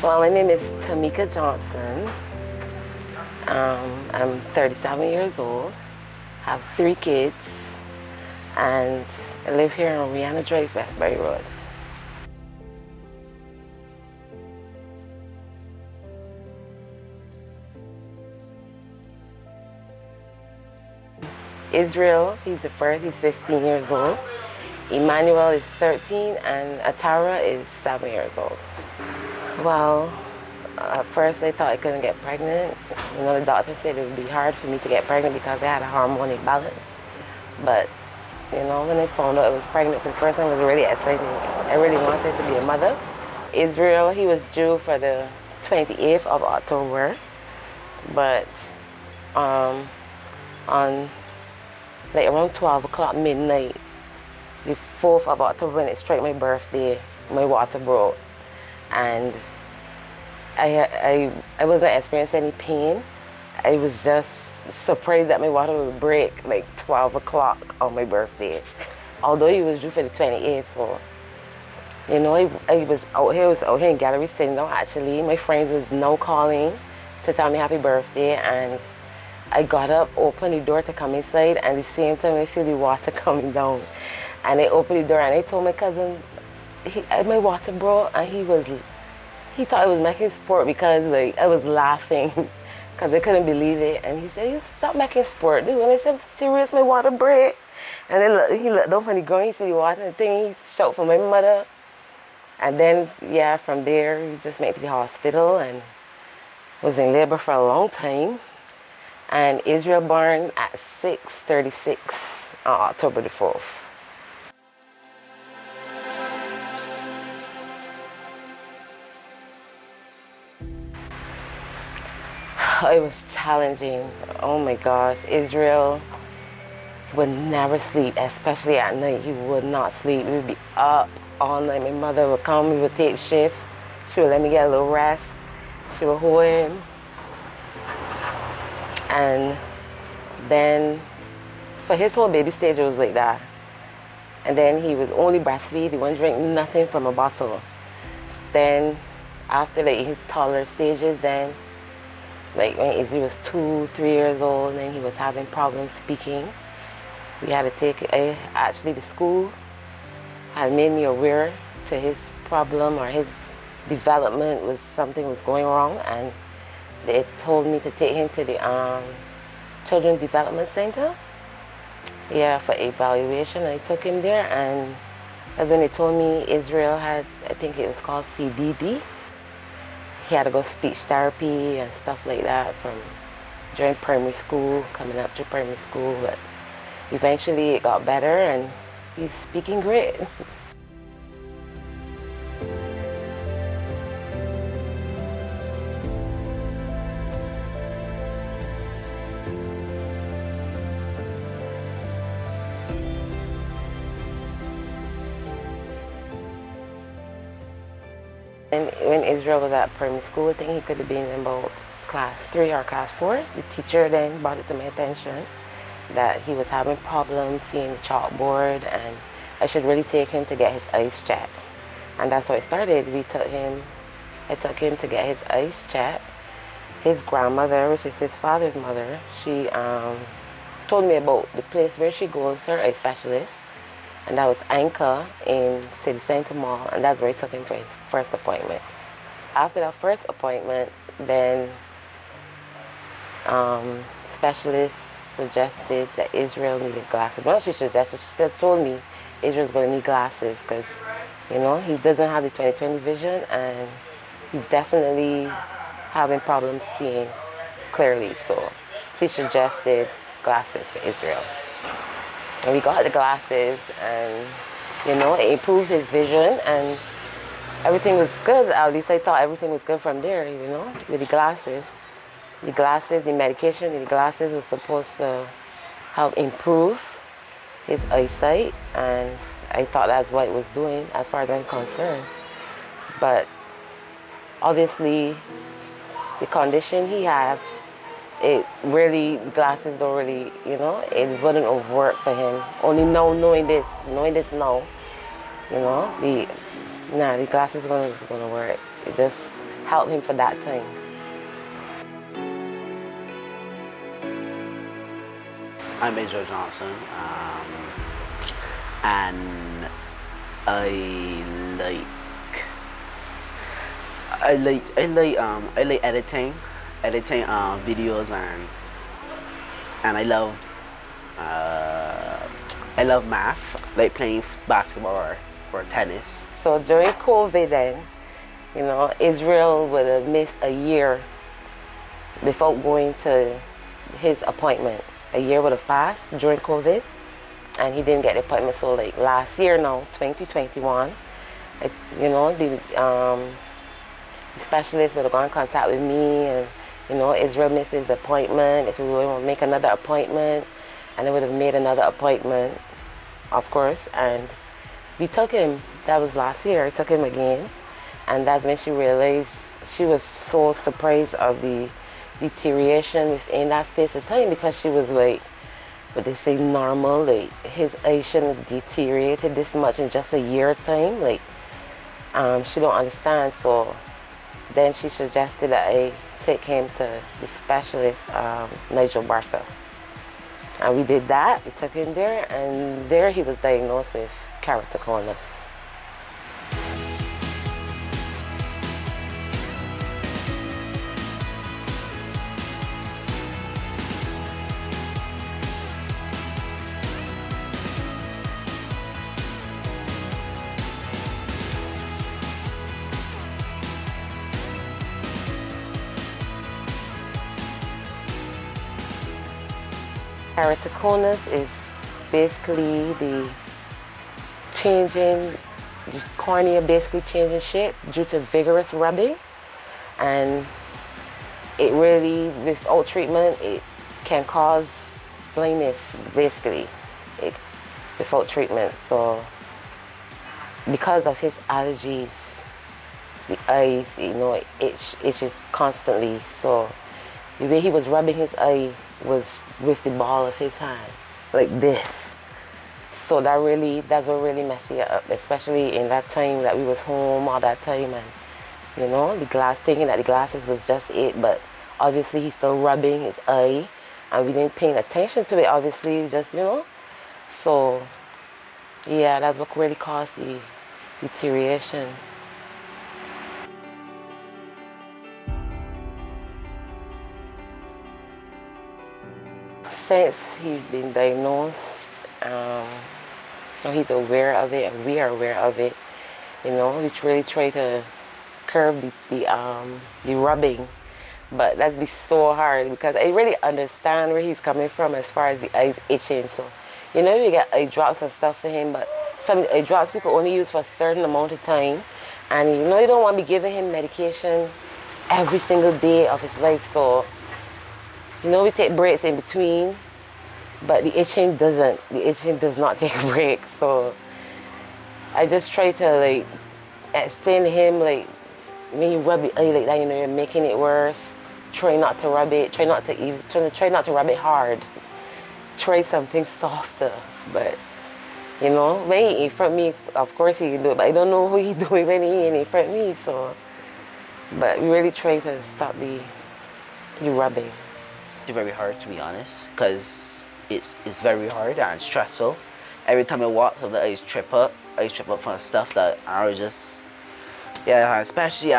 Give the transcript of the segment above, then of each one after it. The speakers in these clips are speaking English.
Well, my name is Tamika Johnson. I'm 37 years old, have 3 kids, and I live here on Rihanna Drive, Westbury Road. Israel, he's the first, he's 15 years old. Emmanuel is 13, and Atara is 7 years old. Well, at first I thought I couldn't get pregnant. You know, the doctor said it would be hard for me to get pregnant because I had a hormone imbalance. But, you know, when I found out I was pregnant for the first time, it was really exciting. I really wanted to be a mother. Israel, he was due for the 28th of October, but on like around 12 o'clock midnight, the 4th of October, when it struck my birthday, my water broke. And I wasn't experiencing any pain. I was just surprised that my water would break like 12 o'clock on my birthday. Although he was due for the 28th, so, you know, I was out here in Gallery sitting down actually. My friends was now calling to tell me happy birthday, and I got up, opened the door to come inside, and at the same time I feel the water coming down. And I opened the door and I told my cousin, my water broke, and he thought I was making sport because like I was laughing because I couldn't believe it. And he said, "You stop making sport, dude." And I said, "Serious, my water break." And then he looked down from the ground, he said, "You water," and thing, he shouted for my mother. And then, yeah, from there, we just went to the hospital and was in labor for a long time. And Israel born at 6:36 on October the 4th. It was challenging. Oh my gosh. Israel would never sleep, especially at night. He would not sleep. We would be up all night. My mother would come, we would take shifts. She would let me get a little rest. She would hold him. And then for his whole baby stage, it was like that. And then he would only breastfeed. He wouldn't drink nothing from a bottle. Then after like his toddler stages, then like when Izzy was 2, 3 years old, then he was having problems speaking. We had to take, actually the school had made me aware to his problem or his development was something was going wrong, and they told me to take him to the Children's Development Center, yeah, for evaluation. I took him there, and that's when they told me Israel had, I think it was called CDD. He had to go speech therapy and stuff like that during primary school, coming up to primary school. But eventually it got better, and he's speaking great. And when Israel was at primary school, I think he could have been in about class 3 or class 4. The teacher then brought it to my attention that he was having problems seeing the chalkboard, and I should really take him to get his eyes checked. And that's how it started. I took him to get his eyes checked. His grandmother, which is his father's mother, she told me about the place where she goes, her eye specialist. And that was Anchor in City Center Mall, and that's where I took him for his first appointment. After that first appointment, then specialists suggested that Israel needed glasses. Well, she suggested, she still told me Israel's going to need glasses because, you know, he doesn't have the 20/20 vision, and he's definitely having problems seeing clearly. So she suggested glasses for Israel. And we got the glasses, and, you know, it improved his vision, and everything was good. At least I thought everything was good from there, you know, with the glasses. The glasses, the medication in the glasses was supposed to help improve his eyesight, and I thought that's what it was doing as far as I'm concerned. But obviously, the condition he has, it really, glasses don't really, you know, it wouldn't have worked for him. Only now, knowing this now, you know, the glasses is gonna work. It just help him for that time. I'm Major Johnson, and I like editing videos, and I love math, like playing basketball or tennis. So during COVID then, you know, Israel would have missed a year before going to his appointment. A year would have passed during COVID, and he didn't get the appointment. So like last year now, 2021, you know, the specialist would have gone in contact with me, and you know, Israel missed his appointment. If we would make another appointment, and they would have made another appointment, of course, and we took him. That was last year. I took him again, and that's when she realized, she was so surprised of the deterioration within that space of time, because she was like, what they say, normal, like his eye shouldn't have deteriorated this much in just a year time. Like, she don't understand. So then she suggested that I take him to the specialist, Nigel Barker. And we did that. We took him there, and there he was diagnosed with keratoconus. Keratoconus is basically the cornea basically changing shape due to vigorous rubbing, and it really, without treatment, it can cause blindness basically, without treatment. So because of his allergies, the eyes, you know, it itches constantly. So the way he was rubbing his eye was with the ball of his hand, like this. So that's what really messed it up, especially in that time that we was home all that time, and you know, thinking that the glasses was just it, but obviously he's still rubbing his eye, and we didn't pay attention to it, obviously, just, you know. So yeah, that's what really caused the deterioration. Since he's been diagnosed, so he's aware of it, and we are aware of it. You know, we really try to curb the rubbing, but that's be so hard, because I really understand where he's coming from as far as the eyes itching. So, you know, you get eye drops and stuff for him, but some eye drops you can only use for a certain amount of time, and you know, you don't want to be giving him medication every single day of his life. So, you know, we take breaks in between, but the itching does not take a break. So I just try to like explain to him, like, when you rub your eye like that, you know, you're making it worse. Try not to rub it. Try not to rub it hard. Try something softer. But you know, when he in front of me, of course he can do it, but I don't know who he do it when he in front of me. So, but we really try to stop the rubbing. It's very hard, to be honest, because it's very hard and stressful. Every time I walk, so the eyes trip up from stuff that I was just, yeah, especially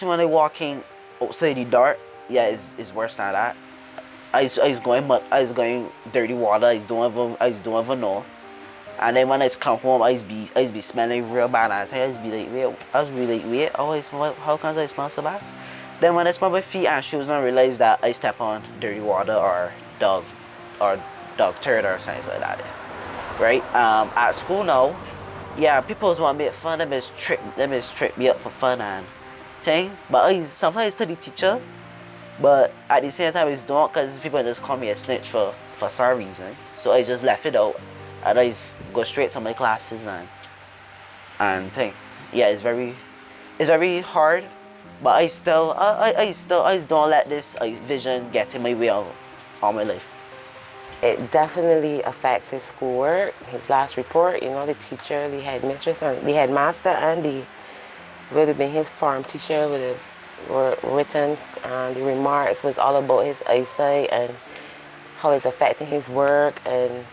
when I walking outside the dark. Yeah, it's worse than that. I was going dirty water. I was doing no. And then when I come home, I be smelling real bad. And I was be like, how come I smell so bad? Then when I smell my feet and shoes, I realize that I step on dirty water or dog turd or something like that. Right? At school now, yeah, people want to make fun. Them is trip me up for fun and thing. But sometimes to the teacher. But at the same time, it's don't, because people just call me a snitch for some reason. So I just left it out, and I just go straight to my classes and thing. Yeah, it's very hard. But I still don't let this vision get in my way all my life. It definitely affects his schoolwork. His last report, you know, the teacher, the headmistress, and the headmaster, and would have been his form teacher would have were written, and the remarks was all about his eyesight and how it's affecting his work, and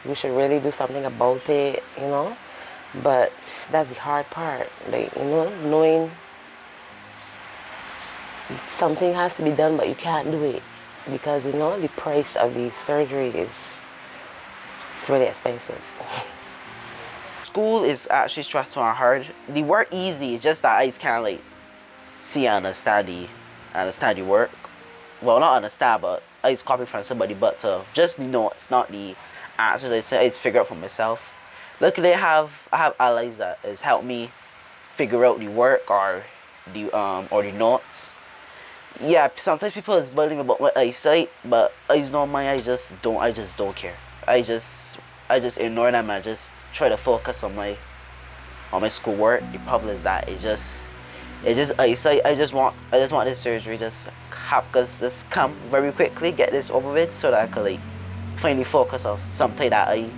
we should really do something about it, you know. But that's the hard part, like, you know, knowing something has to be done, but you can't do it because, you know, the price of the surgery is it's really expensive. School is actually stressful and hard. The work easy, it's just that I just can't like see and understand the work. Well, not understand, but I just copy from somebody, but to just the notes, not the answers. I say I just figure out for myself. Luckily, I have allies that has helped me figure out the work or the notes. Yeah, sometimes people is bugging me about my eyesight, but I just know mine. I just don't care. I just ignore them and just try to focus on my schoolwork. The problem is that it's just eyesight. I just want this surgery just come very quickly, get this over with, so that I can like finally focus on something that I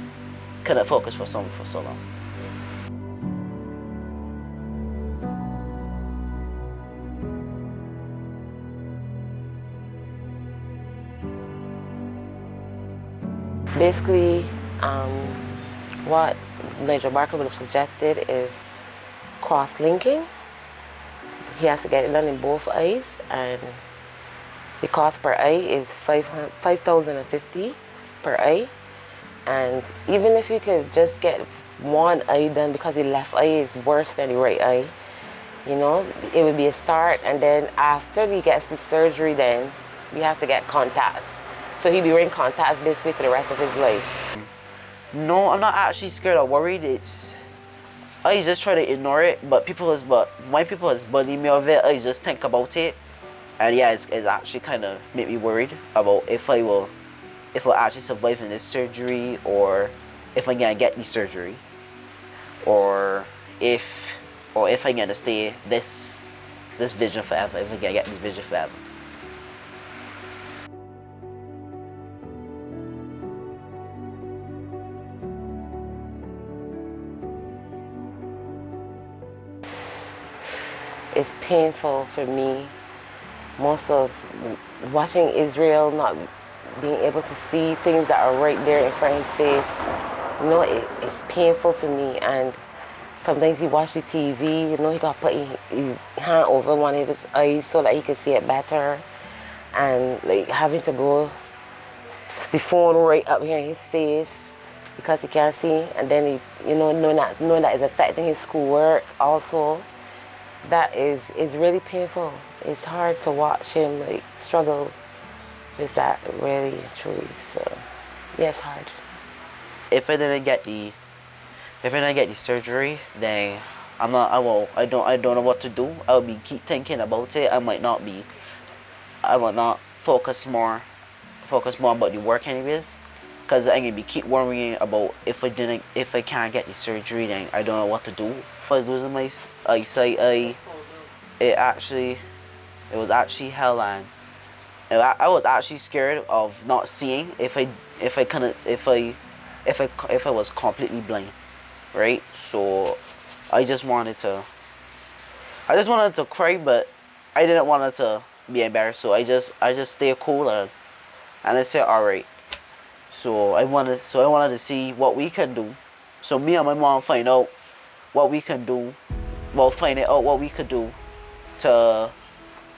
couldn't focus for so long. Basically, what Nigel Barker would have suggested is cross-linking. He has to get it done in both eyes, and the cost per eye is $5,050 per eye. And even if you could just get one eye done, because the left eye is worse than the right eye, you know, it would be a start. And then after he gets the surgery, then we have to get contacts. So he'll be wearing contacts basically for the rest of his life. No, I'm not actually scared or worried. I just try to ignore it, but when people is bullying me of it, I just think about it. And yeah, it's actually kind of made me worried about if I'll actually survive in this surgery, or if I'm gonna get the surgery, or if I'm gonna stay this vision forever, if I'm gonna get this vision forever. It's painful for me, most of watching Israel not being able to see things that are right there in front of his face. You know, it's painful for me. And sometimes he watch the TV, you know, he got to put his hand over one of his eyes so that he can see it better. And like having to go the phone right up here in his face because he can't see. And then he, you know, knowing that it's affecting his schoolwork also. That is really painful. It's hard to watch him like struggle with that, really, truly. So yeah, it's hard. If I didn't get the surgery, then I don't know what to do. I'll be keep thinking about it. I will not focus more about the work anyways, because I'm gonna be keep worrying about if I can't get the surgery, then I don't know what to do. I was losing my eyesight. It was actually hell, and I was actually scared of not seeing if I was completely blind, right? So I just wanted to cry, but I didn't want it to be embarrassed. So I just stay cool and I said alright. So I wanted to see what we can do. So me and my mom find out what we can do. Well, find out what we could do to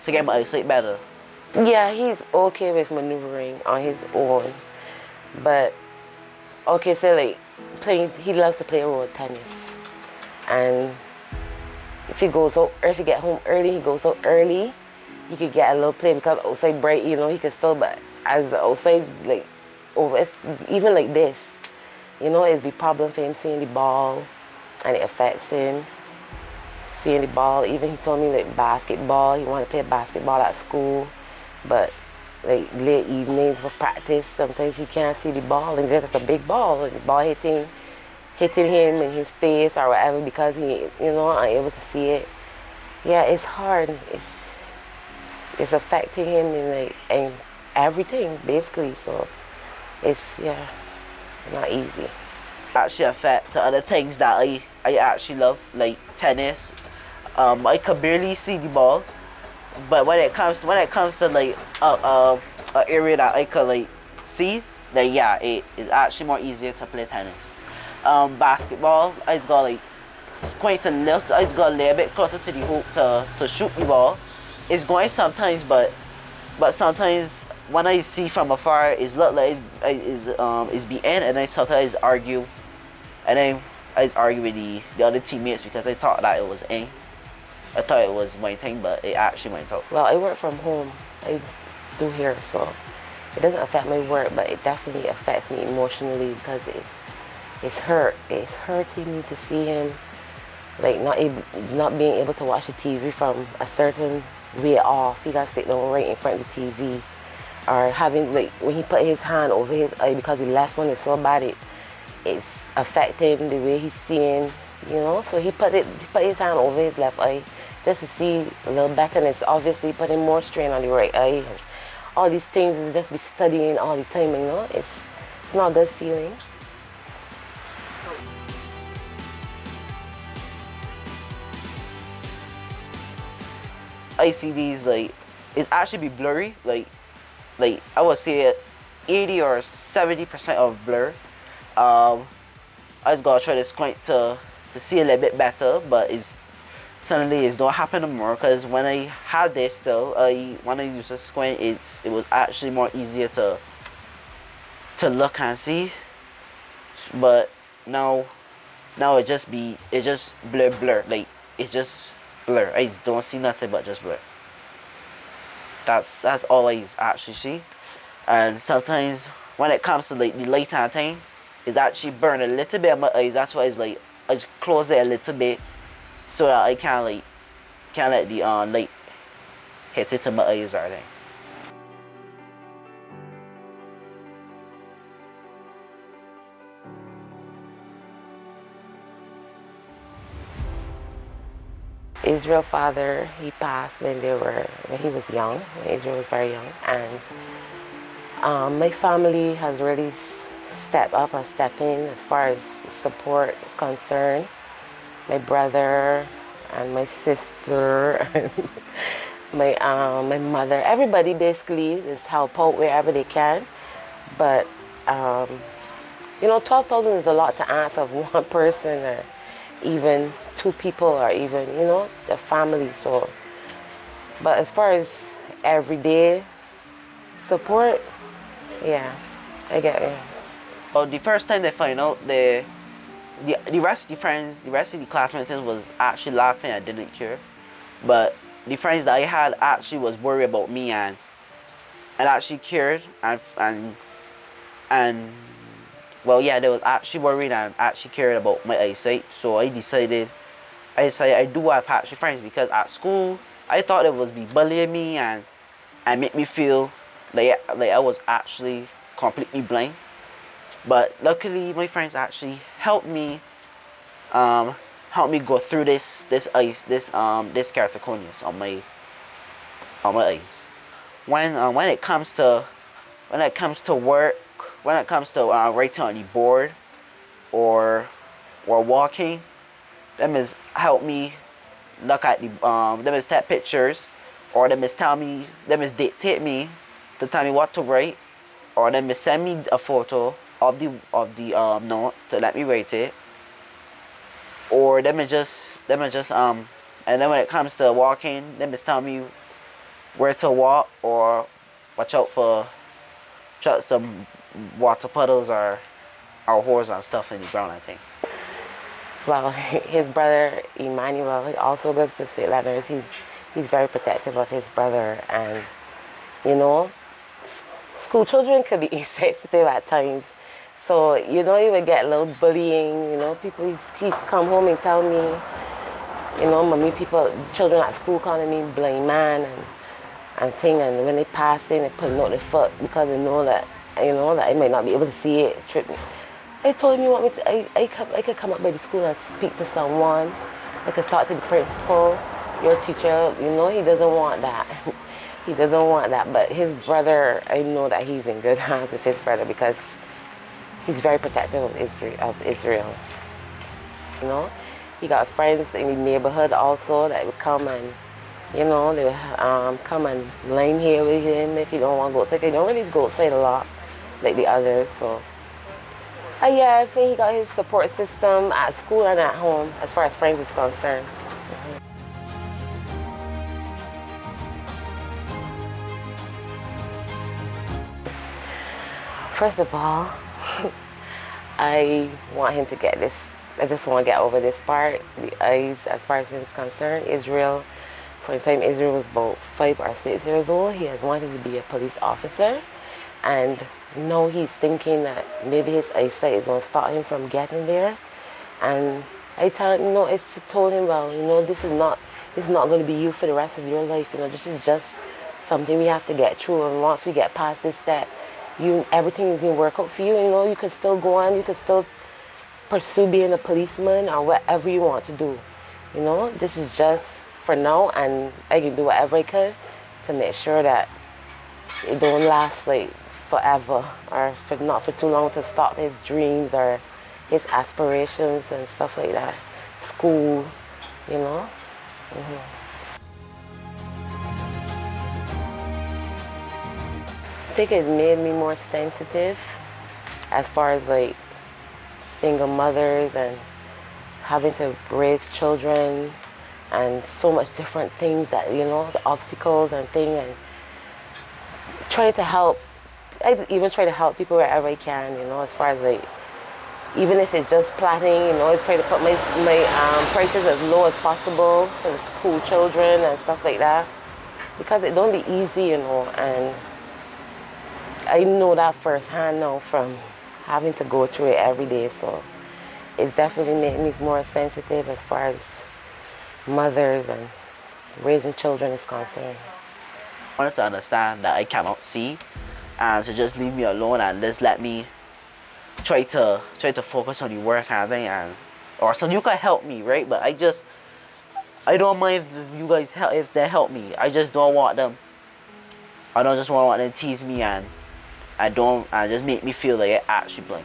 get my eyesight better. Yeah, he's okay with maneuvering on his own, but okay, so like he loves to play road tennis, and if he get home early, he goes out early. He could get a little play because outside bright, you know, he could still, but as outside like even like this, you know, it's the problem for him seeing the ball, and it affects him. Seeing the ball, even he told me like basketball, he wanted to play basketball at school, but like late evenings for practice, sometimes he can't see the ball, and it's a big ball, and the ball hitting him in his face or whatever because he, you know, unable to see it. Yeah, it's hard. It's affecting him in everything basically. So it's not easy. Actually affect other things that I actually love, like tennis. I could barely see the ball, But when it comes to like a area that I could like see, then yeah, it's actually more easier to play tennis. Basketball, I just got like quite a little, I just got a little bit closer to the hoop to shoot the ball. It's going sometimes, but sometimes when I see from afar, it's look like it's be in, and I sometimes argue, and then I just argue with the other teammates because I thought that it was in. I thought it was my thing, but it actually went out. Well, I work from home. I do here, so it doesn't affect my work, but it definitely affects me emotionally because it's hurt. It's hurting me to see him like not being able to watch the TV from a certain way off. He got to sit down right in front of the TV, or having like when he put his hand over his eye because the left one is so bad it's affecting the way he's seeing. You know, so he put his hand over his left eye just to see a little better, and it's obviously putting more strain on the right eye. And all these things is just be studying all the time, you know. It's not a good feeling. I see these like it's actually be blurry, like I would say 80 or 70% of blur. I just gotta try to squint to see a little bit better, but suddenly it's not happening more because when I had this still, when I used to squint, it was actually more easier to look and see. But now it just blur, like it just blur. I just don't see nothing but just blur. That's all I actually see. And sometimes when it comes to like the light and thing, it's actually burn a little bit of my eyes. That's why it's like I just close it a little bit so that I can't let the light hit it to my eyes or anything. Israel's father, he passed when he was young, when Israel was very young, and my family has really stepped up and stepped in as far as support is concerned. My brother and my sister and my mother, everybody basically just help out wherever they can. But you know, 12,000 is a lot to ask of one person, or even two people, or even, you know, the family. So, but as far as everyday support, yeah, I get it. Oh, the first time they find out, the rest of the friends, the rest of the classmates was actually laughing. I didn't care, but the friends that I had actually was worried about me and actually cared and well, yeah, they was actually worried and actually cared about my eyesight. So I decided I do have actually friends, because at school I thought it was be bullying me and make me feel like I was actually completely blind. But luckily, my friends actually helped me go through this keratoconus on my eyes. When it comes to work, when it comes to writing on the board or walking, them is help me look at the them is take pictures, or them is dictate me to tell me what to write, or them is send me a photo of the note to let me write it, or them is just and then when it comes to walking, them is tell me where to walk, or watch out for some water puddles or holes and stuff in the ground, I think. Well, his brother Emmanuel, he also goes to St. Leonard's. He's very protective of his brother, and you know, school children could be sensitive at times. So, you know, you would get a little bullying, you know, people, he come home and tell me, you know, children at school calling me blind man and thing, and when they pass in, they put out their foot because they know that, you know, that I might not be able to see it, trip me. I told him, you want me to, I could come up by the school and speak to someone. I could talk to the principal, your teacher, you know, he doesn't want that. He doesn't want that, but his brother, I know that he's in good hands with his brother because he's very protective of Israel. You know, he got friends in the neighborhood also that would come and You know, they would come and line here with him if he don't want to go outside. They don't really go outside a lot like the others. So, yeah, I think he got his support system at school and at home as far as friends is concerned. First of all, I want him to get this. I just want to get over this part. The eyes, as far as he's concerned, Israel. For the time Israel was about 5 or 6 years old, he has wanted to be a police officer, and now he's thinking that maybe his eyesight is going to stop him from getting there. And I told him, well, this is not going to be you for the rest of your life. This is just something we have to get through, and once we get past this step, everything is going to work out for you. You can still go on, you can still pursue being a policeman or whatever you want to do. This is just for now, and I can do whatever I can to make sure that it don't last like forever, or not for too long, to stop his dreams or his aspirations and stuff like that. School, I think it's made me more sensitive as far as like single mothers and having to raise children and so much different things that, the obstacles and things, and trying to help. I even try to help people wherever I can, as far as like, even if it's just planning, I try to put my prices as low as possible for the school children and stuff like that, because it don't be easy, and I know that firsthand now from having to go through it every day. So it's definitely made me more sensitive as far as mothers and raising children is concerned. I wanted to understand that I cannot see, and to just leave me alone and just let me try to focus on the work kind of thing, or so you can help me, right? But I don't mind if you guys if they help me. I just don't want them. I don't just want them to tease me, and just make me feel like I actually blind.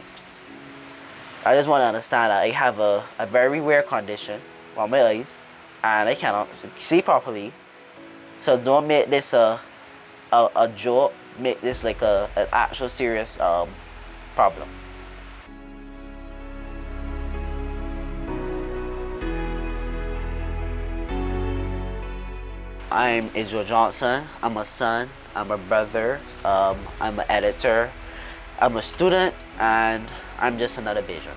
I just want to understand that I have a very rare condition on my eyes, and I cannot see properly. So don't make this a joke. Make this like an actual serious problem. I'm Israel Johnson. I'm a son. I'm a brother. I'm an editor. I'm a student, and I'm just another Bajan.